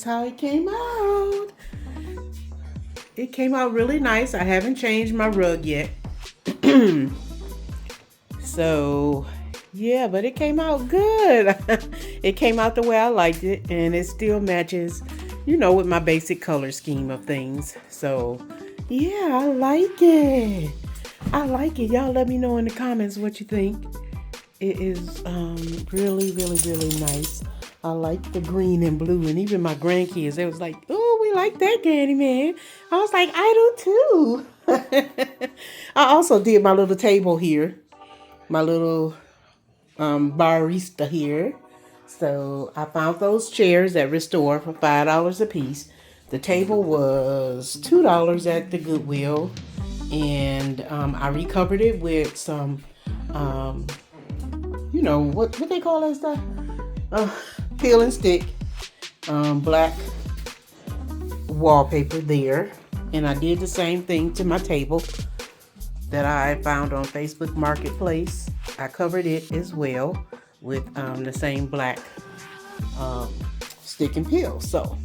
how it came out. It came out really nice. I haven't changed my rug yet. So, yeah, but it came out good. It came out the way I liked it, and it still matches, with my basic color scheme of things. So, yeah, I like it. I like it. Y'all let me know in the comments what you think. It is really, really, really nice. I like the green and blue, and even my grandkids, they was like, "Oh, we like that, Granny Man." I was like, "I do too." I also did my little table here, my little barista here. So I found those chairs at Restore for $5 a piece. The table was $2 at the Goodwill, and I recovered it with some, what they call that stuff? Peel and stick, black wallpaper there. And I did the same thing to my table that I found on Facebook Marketplace. I covered it as well with the same black stick and peel. So,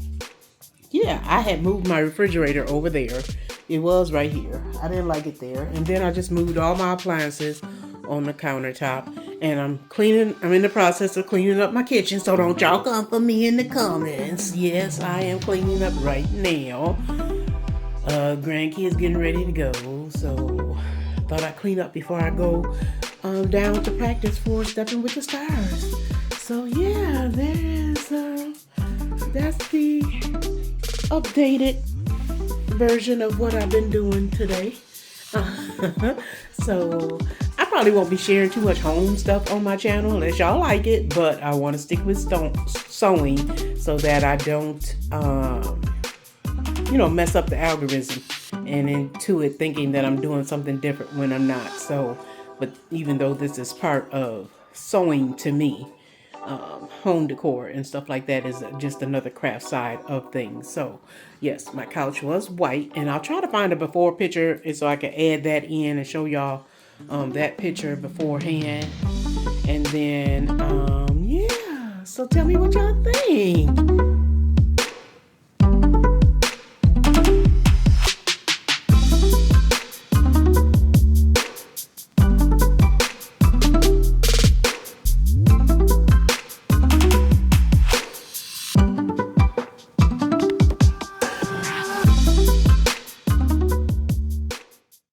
yeah, I had moved my refrigerator over there. It was right here. I didn't like it there. And then I just moved all my appliances on the countertop. And I'm in the process of cleaning up my kitchen, so don't y'all come for me in the comments. Yes, I am cleaning up right now. Grandkids getting ready to go, so I thought I'd clean up before I go down to practice for Stepping with the Stars. So yeah, that's the updated version of what I've been doing today. So I probably won't be sharing too much home stuff on my channel unless y'all like it, but I want to stick with sewing so that I don't mess up the algorithm and into it thinking that I'm doing something different when I'm not. So, but even though this is part of sewing to me, home decor and stuff like that is just another craft side of things. So yes, my couch was white, and I'll try to find a before picture so I can add that in and show y'all that picture beforehand. And then yeah, so tell me what y'all think.